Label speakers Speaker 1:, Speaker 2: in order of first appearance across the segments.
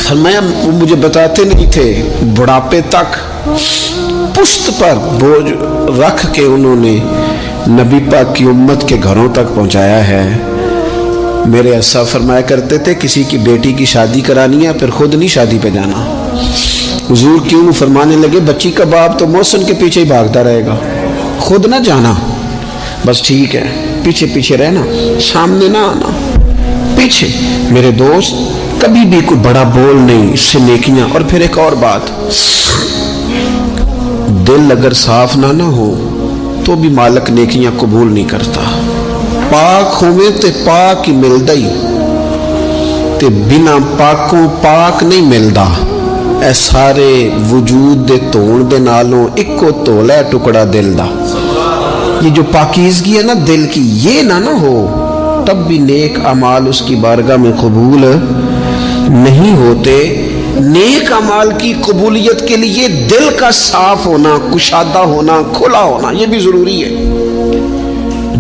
Speaker 1: فرمایا وہ مجھے بتاتے نہیں تھے، بڑھاپے تک پشت پر بوجھ رکھ کے انہوں نے نبی پاک کی امت کے گھروں تک پہنچایا ہے۔ میرے اسا فرمایا کرتے تھے کسی کی بیٹی کی شادی کرانی ہے پھر خود نہیں شادی پہ جانا۔ حضور کیوں؟ فرمانے لگے بچی کا باپ تو محسن کے پیچھے ہی بھاگتا رہے گا، خود نہ جانا، بس ٹھیک ہے پیچھے پیچھے رہنا، سامنے نہ آنا، پیچھے۔ میرے دوست کبھی بھی کوئی بڑا بول نہیں، اس سے نیکیاں۔ اور پھر ایک اور بات، دل اگر صاف نہ ہو تو بھی مالک نیکیاں قبول نہیں کرتا۔ پاک ہوئے تے پاک ہی ملدا ہی تے بنا پاکوں پاک نہیں ملدا۔ اے سارے وجود دے تون دے نالوں اکو تولا ہے ٹکڑا دل دا۔ یہ جو پاکیزگی ہے نا دل کی، یہ نہ ہو تب بھی نیک اعمال اس کی بارگاہ میں قبول نہیں ہوتے۔ نیک اعمال کی قبولیت کے لیے دل کا صاف ہونا، کشادہ ہونا، کھلا ہونا یہ بھی ضروری ہے۔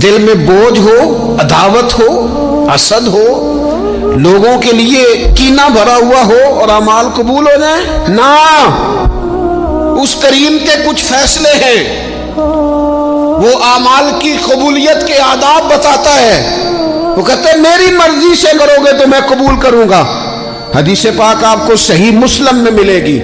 Speaker 1: دل میں بوجھ ہو، عداوت ہو، حسد ہو، لوگوں کے لیے کینہ بھرا ہوا ہو اور اعمال قبول ہو جائیں نہ۔ اس کریم کے کچھ فیصلے ہیں، وہ اعمال کی قبولیت کے آداب بتاتا ہے۔ وہ کہتے ہیں میری مرضی سے کرو گے تو میں قبول کروں گا۔ حدیث پاک آپ کو صحیح مسلم میں ملے گی۔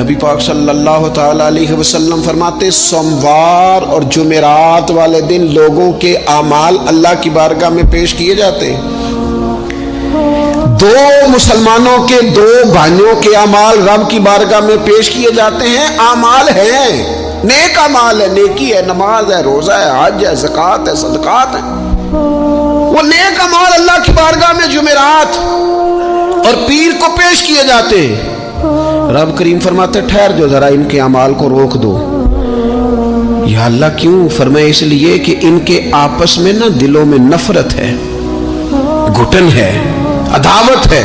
Speaker 1: نبی پاک صلی اللہ تعالی علیہ وسلم فرماتے سوموار اور جمعرات والے دن لوگوں کے اعمال اللہ کی بارگاہ میں پیش کیے جاتے ہیں۔ دو مسلمانوں کے، دو بھائیوں کے اعمال رب کی بارگاہ میں پیش کیے جاتے ہیں۔ اعمال ہیں، نیک اعمال ہے، نیکی ہے، نماز ہے، روزہ ہے، حج ہے، زکوٰۃ ہے، صدقات ہیں۔ وہ نیک اعمال اللہ کی بارگاہ میں جمعرات اور پیر کو پیش کیے جاتے ہیں۔ رب کریم فرماتے ٹھہر جو ذرا ان کے اعمال کو روک دو۔ یا اللہ کیوں؟ فرمائے اس لیے کہ ان کے آپس میں نا دلوں میں نفرت ہے، گھٹن ہے، عداوت ہے۔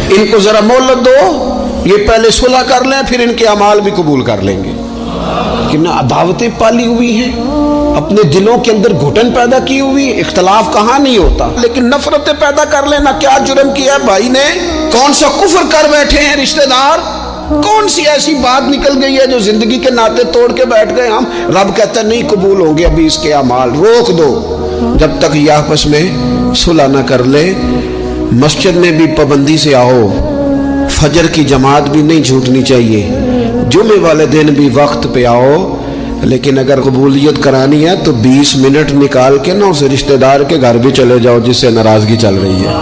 Speaker 1: ان کو ذرا مہلت دو، یہ پہلے صلح کر لیں پھر ان کے اعمال بھی قبول کر لیں گے۔ کہ نہ عداوتیں پالی ہوئی ہیں، اپنے دلوں کے اندر گھٹن پیدا کی ہوئی، اختلاف کہاں نہیں ہوتا، لیکن نفرتیں پیدا کر لینا۔ کیا جرم کیا ہے بھائی نے؟ کون سا کفر کر بیٹھے ہیں رشتہ دار؟ کون سی ایسی بات نکل گئی ہے جو زندگی کے ناطے توڑ کے بیٹھ گئے ہم؟ رب کہتا ہے نہیں قبول ہوں گے ابھی اس کے اعمال، روک دو جب تک یہ آپس میں صلح نہ کر لے۔ مسجد میں بھی پابندی سے آؤ، فجر کی جماعت بھی نہیں چھوٹنی چاہیے، جمعے والے دن بھی وقت پہ آؤ، لیکن اگر قبولیت کرانی ہے تو 20 منٹ نکال کے نا اس رشتہ دار کے گھر بھی چلے جاؤ جس سے ناراضگی چل رہی ہے،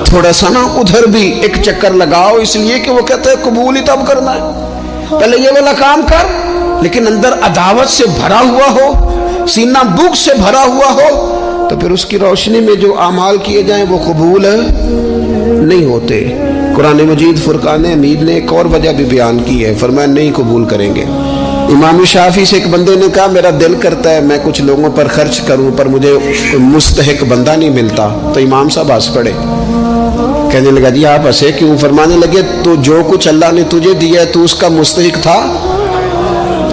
Speaker 1: تھوڑا سا نا ادھر بھی ایک چکر لگاؤ، اس لیے کہ وہ کہتے ہیں قبول ہی تب کرنا ہے، پہلے یہ والا کام کر، لیکن اندر عداوت سے بھرا ہوا ہو، سینہ بھوک سے بھرا ہوا ہو تو پھر اس کی روشنی میں جو اعمال کیے جائیں وہ قبول نہیں ہوتے۔ قرآن مجید فرقان حمید نے ایک اور وجہ بھی بیان کی ہے، فرمایا نہیں قبول کریں گے۔ امام شافعی سے ایک بندے نے کہا میرا دل کرتا ہے میں کچھ لوگوں پر خرچ کروں پر مجھے مستحق بندہ نہیں ملتا، تو امام صاحب ہنس پڑے، کہنے لگا جی آپ ہنسے کیوں؟ فرمانے لگے تو جو کچھ اللہ نے تجھے دیا ہے تو اس کا مستحق تھا،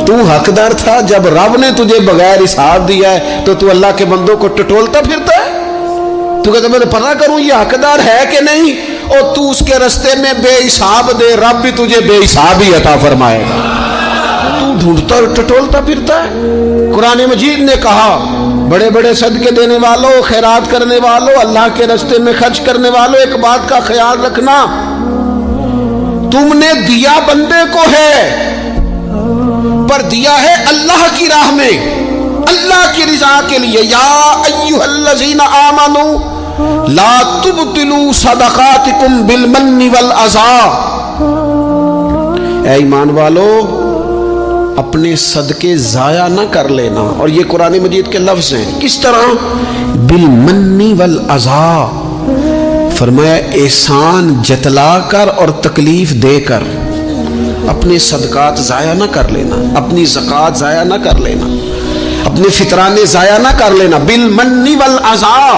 Speaker 1: تو حقدار تھا، جب رب نے تجھے بغیر حساب دیا ہے تو اللہ کے بندوں کو ٹٹولتا پھرتا ہے، تو کہتا میں پتہ کروں یہ حقدار ہے کہ نہیں، اور تو اس کے رستے میں بے حساب دے، رب بھی تجھے بے حساب ہی عطا فرمائے گا، تو ڈھونڈتا اور ٹٹولتا پھرتا ہے۔ قرآن مجید نے کہا بڑے بڑے صدقے دینے والوں، خیرات کرنے والوں، اللہ کے رستے میں خرچ کرنے والوں، ایک بات کا خیال رکھنا، تم نے دیا بندے کو ہے پر دیا ہے اللہ کی راہ میں، اللہ کی رضا کے لیے۔ یا ایھا الذین آمنوا لا تبطلوا صدقاتکم بالمن والاذی، اے ایمان والو اپنے صدقے ضائع نہ کر لینا، اور یہ قرآن مجید کے لفظ ہیں۔ کس طرح؟ بالمن والاذی، فرمایا احسان جتلا کر اور تکلیف دے کر، اپنے صدقات ضائع نہ کر لینا، اپنی زکوٰۃ ضائع نہ کر لینا، اپنے فطرانے ضائع نہ کر لینا۔ بالمن والاذی،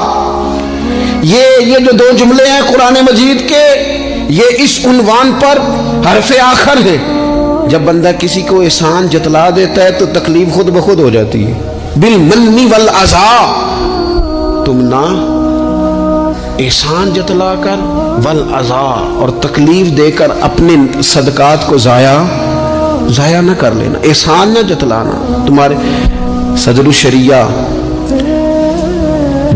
Speaker 1: یہ جو دو جملے ہیں قرآن مجید کے، یہ اس عنوان پر حرف آخر ہے۔ جب بندہ کسی کو احسان جتلا دیتا ہے تو تکلیف خود بخود ہو جاتی ہے۔ بالمن والاذی، تم نہ احسان جتلا کر والعزا، اور تکلیف دے کر اپنے صدقات کو ضائع نہ کر لینا، احسان نہ جتلانا. تمہارے صدر الشریعہ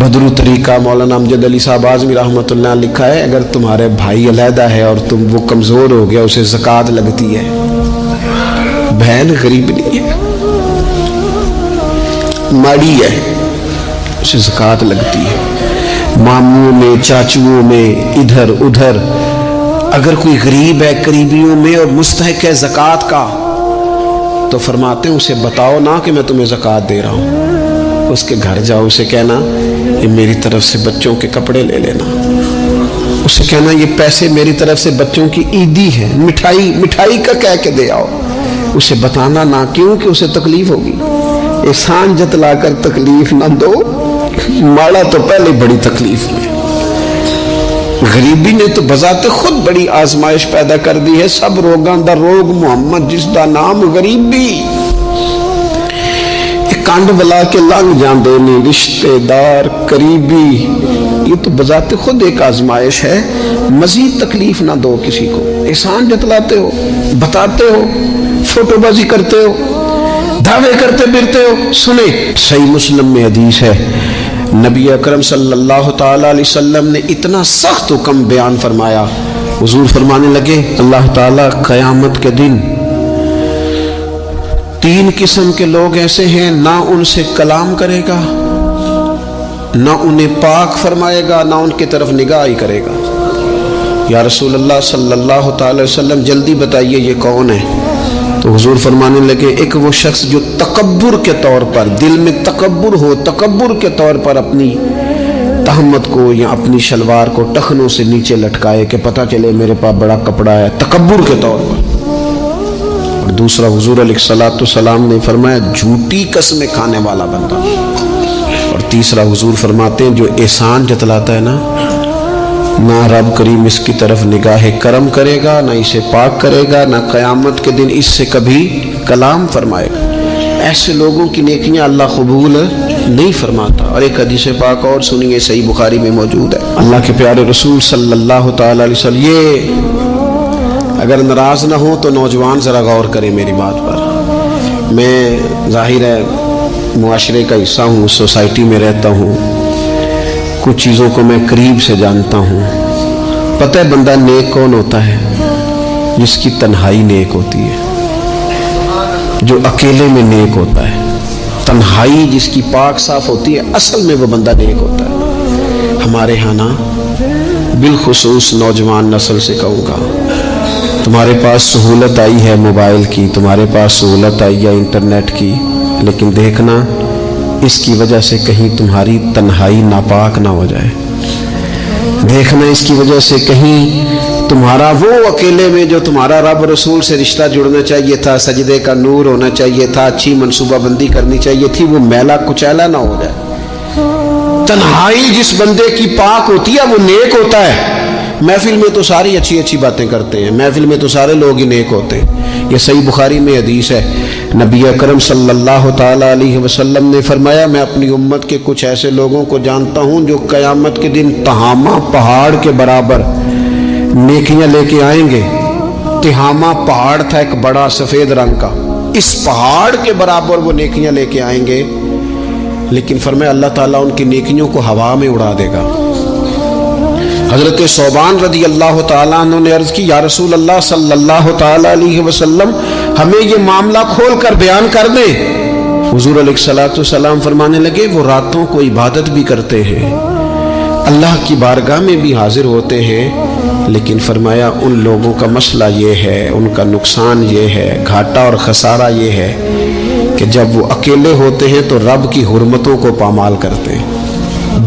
Speaker 1: بدر طریقہ مولانا امجد علی صاحب اعظمی رحمۃ اللہ لکھا ہے، اگر تمہارے بھائی علیحدہ ہے اور وہ کمزور ہو گیا، اسے زکوٰۃ لگتی ہے. بہن غریب نہیں ہے، ماڑی ہے، اسے زکوٰۃ لگتی ہے. ماموں میں، چاچوؤں میں، ادھر ادھر اگر کوئی غریب ہے قریبیوں میں اور مستحق ہے زکوٰۃ کا، تو فرماتے ہیں اسے بتاؤ نہ کہ میں تمہیں زکوٰۃ دے رہا ہوں، اس کے گھر جاؤ، اسے کہنا یہ میری طرف سے بچوں کے کپڑے لے لینا، اسے کہنا یہ پیسے میری طرف سے بچوں کی عیدی ہے، مٹھائی کا کہہ کے دے آؤ. اسے بتانا نہ، کیوں کہ اسے تکلیف ہوگی. احسان جتلا کر تکلیف نہ دو، ماڑا تو پہلے بڑی تکلیف میں. غریبی نے تو بذات خود بڑی آزمائش پیدا کر دی ہے. سب روگاں دا روگ محمد جس دا نام غریبی. کنڈ ولا کے لنگ جاندے نے رشتے دار قریبی، یہ تو بذات خود ایک آزمائش ہے. مزید تکلیف نہ دو کسی کو. احسان جتلاتے ہو، بتاتے ہو، فوٹو بازی کرتے ہو، دعوے کرتے پھرتے ہو. سنیں صحیح مسلم میں حدیث ہے، نبی اکرم صلی اللہ تعالی علیہ وسلم نے اتنا سخت حکم بیان فرمایا. حضور فرمانے لگے اللہ تعالیٰ قیامت کے دن 3 قسم کے لوگ ایسے ہیں، نہ ان سے کلام کرے گا، نہ انہیں پاک فرمائے گا، نہ ان کی طرف نگاہ ہی کرے گا. یا رسول اللہ صلی اللہ تعالی وسلم جلدی بتائیے یہ کون ہے؟ تو حضور فرمانے لگے ایک وہ شخص جو تکبر کے طور پر، دل میں تکبر ہو، تکبر کے طور پر اپنی تہمت کو یا اپنی شلوار کو ٹخنوں سے نیچے لٹکائے کہ پتہ چلے میرے پاس بڑا کپڑا ہے، تکبر کے طور پر. اور دوسرا حضور علیہ الصلوۃ والسلام نے فرمایا جھوٹی قسمیں کھانے والا بندہ. اور تیسرا حضور فرماتے ہیں جو احسان جتلاتا ہے نا، نہ رب کریم اس کی طرف نگاہ کرم کرے گا، نہ اسے پاک کرے گا، نہ قیامت کے دن اس سے کبھی کلام فرمائے گا. ایسے لوگوں کی نیکیاں اللہ قبول نہیں فرماتا. اور ایک حدیث پاک اور سنیے، صحیح بخاری میں موجود ہے، اللہ کے پیارے رسول صلی اللہ تعالی علیہ وسلم، یہ اگر ناراض نہ ہو تو نوجوان ذرا غور کریں میری بات پر. میں ظاہر ہے معاشرے کا حصہ ہوں، سوسائٹی میں رہتا ہوں، کچھ چیزوں کو میں قریب سے جانتا ہوں. پتہ ہے بندہ نیک کون ہوتا ہے؟ جس کی تنہائی نیک ہوتی ہے، جو اکیلے میں نیک ہوتا ہے. تنہائی جس کی پاک صاف ہوتی ہے، اصل میں وہ بندہ نیک ہوتا ہے. ہمارے ہاں نا بالخصوص نوجوان نسل سے کہوں گا، تمہارے پاس سہولت آئی ہے موبائل کی، تمہارے پاس سہولت آئی ہے انٹرنیٹ کی، لیکن دیکھنا اس کی وجہ سے کہیں تمہاری تنہائی ناپاک نہ ہو جائے. دیکھنا اس کی وجہ سے کہیں تمہارا وہ اکیلے میں جو تمہارا رب رسول سے رشتہ جڑنا چاہیے تھا، سجدے کا نور ہونا چاہیے تھا، اچھی منصوبہ بندی کرنی چاہیے تھی، وہ میلا کچیلا نہ ہو جائے. تنہائی جس بندے کی پاک ہوتی ہے وہ نیک ہوتا ہے. محفل میں تو ساری اچھی باتیں کرتے ہیں، محفل میں تو سارے لوگ ہی نیک ہوتے ہیں. یہ صحیح بخاری میں حدیث ہے، نبی اکرم صلی اللہ تعالی علیہ وسلم نے فرمایا میں اپنی امت کے کچھ ایسے لوگوں کو جانتا ہوں جو قیامت کے دن تہامہ پہاڑ کے برابر نیکیاں لے کے آئیں گے. تہامہ پہاڑ تھا ایک بڑا سفید رنگ کا، اس پہاڑ کے برابر وہ نیکیاں لے کے آئیں گے، لیکن فرمایا اللہ تعالیٰ ان کی نیکیوں کو ہوا میں اڑا دے گا. حضرت ثوبان رضی اللہ تعالیٰ عنہ نے عرض کی یا رسول اللہ صلی اللہ تعالیٰ علیہ وسلم ہمیں یہ معاملہ کھول کر بیان کر دیں. حضور علیہ الصلوۃ والسلام فرمانے لگے وہ راتوں کو عبادت بھی کرتے ہیں، اللہ کی بارگاہ میں بھی حاضر ہوتے ہیں، لیکن فرمایا ان لوگوں کا مسئلہ یہ ہے، ان کا نقصان یہ ہے، گھاٹا اور خسارہ یہ ہے کہ جب وہ اکیلے ہوتے ہیں تو رب کی حرمتوں کو پامال کرتے ہیں،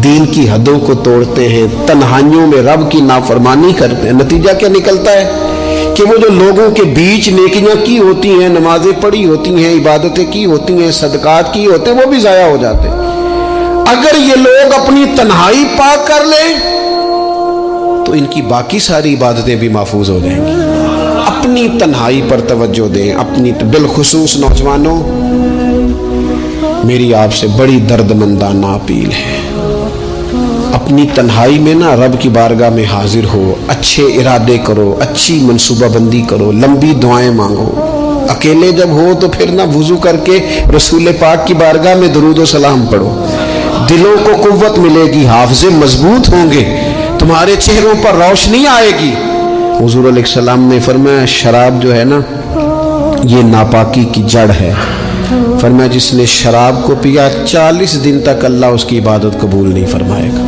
Speaker 1: دین کی حدوں کو توڑتے ہیں، تنہائیوں میں رب کی نافرمانی کرتے ہیں. نتیجہ کیا نکلتا ہے کہ وہ جو لوگوں کے بیچ نیکیاں کی ہوتی ہیں، نمازیں پڑھی ہوتی ہیں، عبادتیں کی ہوتی ہیں، صدقات کی ہوتے ہیں، وہ بھی ضائع ہو جاتے ہیں. اگر یہ لوگ اپنی تنہائی پاک کر لیں تو ان کی باقی ساری عبادتیں بھی محفوظ ہو جائیں گی. اپنی تنہائی پر توجہ دیں. اپنی بالخصوص نوجوانوں، میری آپ سے بڑی دردمندانہ اپیل ہے، اپنی تنہائی میں نا رب کی بارگاہ میں حاضر ہو، اچھے ارادے کرو، اچھی منصوبہ بندی کرو، لمبی دعائیں مانگو۔ اکیلے جب ہو تو پھر نا وضو کر کے رسول پاک کی بارگاہ میں درود و سلام پڑھو، دلوں کو قوت ملے گی، حافظے مضبوط ہوں گے، تمہارے چہروں پر روشنی آئے گی۔ حضور علیہ السلام نے فرمایا شراب جو ہے نا یہ ناپاکی کی جڑ ہے، فرمایا جس نے شراب کو پیا 40 دن تک اللہ اس کی عبادت قبول نہیں فرمائے گا۔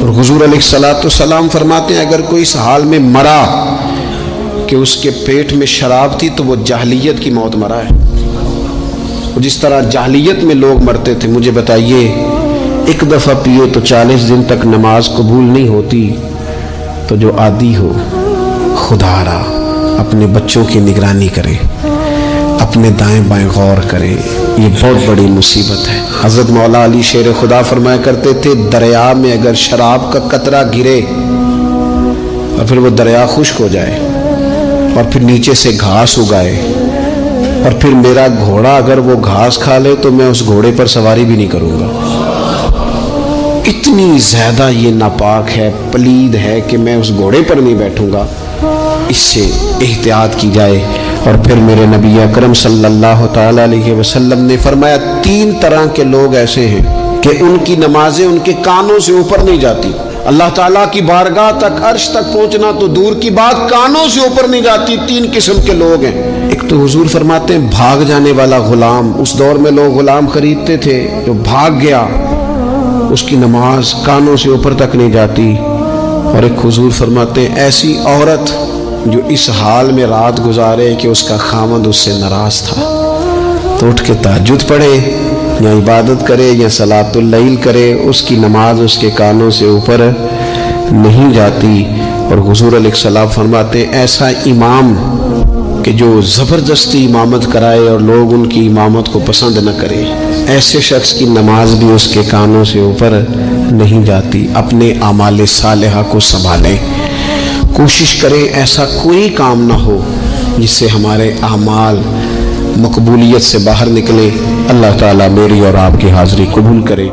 Speaker 1: اور حضور علیہ السلام فرماتے ہیں اگر کوئی اس حال میں مرا کہ اس کے پیٹ میں شراب تھی تو وہ جاہلیت کی موت مرا ہے۔ جس طرح جاہلیت میں لوگ مرتے تھے، مجھے بتائیے ایک دفعہ پیے تو 40 دن تک نماز قبول نہیں ہوتی، تو جو عادی ہو خدا را اپنے بچوں کی نگرانی کرے، اپنے دائیں بائیں غور کرے، یہ بہت بڑی مصیبت ہے۔ حضرت مولا علی شیر خدا فرمایا کرتے تھے دریا میں اگر شراب کا قطرہ گرے اور پھر وہ دریا خشک ہو جائے اور پھر نیچے سے گھاس اگائے اور پھر میرا گھوڑا اگر وہ گھاس کھا لے تو میں اس گھوڑے پر سواری بھی نہیں کروں گا۔ اتنی زیادہ یہ ناپاک ہے، پلید ہے کہ میں اس گھوڑے پر نہیں بیٹھوں گا۔ اس سے احتیاط کی جائے۔ اور پھر میرے نبی اکرم صلی اللہ تعالی علیہ وسلم نے فرمایا 3 طرح کے لوگ ایسے ہیں کہ ان کی نمازیں ان کے کانوں سے اوپر نہیں جاتی، اللہ تعالیٰ کی بارگاہ تک عرش تک پہنچنا تو دور کی بات، کانوں سے اوپر نہیں جاتی۔ 3 قسم کے لوگ ہیں۔ ایک تو حضور فرماتے ہیں بھاگ جانے والا غلام، اس دور میں لوگ غلام خریدتے تھے، جو بھاگ گیا اس کی نماز کانوں سے اوپر تک نہیں جاتی۔ اور ایک حضور فرماتے ہیں ایسی عورت جو اس حال میں رات گزارے کہ اس کا خامد اس سے ناراض تھا، تو اٹھ کے تہجد پڑھے یا عبادت کرے یا صلاۃ اللیل کرے، اس کی نماز اس کے کانوں سے اوپر نہیں جاتی۔ اور حضور علیہ السلام فرماتے ہیں ایسا امام کہ جو زبردستی امامت کرائے اور لوگ ان کی امامت کو پسند نہ کرے، ایسے شخص کی نماز بھی اس کے کانوں سے اوپر نہیں جاتی۔ اپنے اعمال صالحہ کو سنبھالیں، کوشش کریں ایسا کوئی کام نہ ہو جس سے ہمارے اعمال مقبولیت سے باہر نکلے۔ اللہ تعالیٰ میری اور آپ کی حاضری قبول کرے۔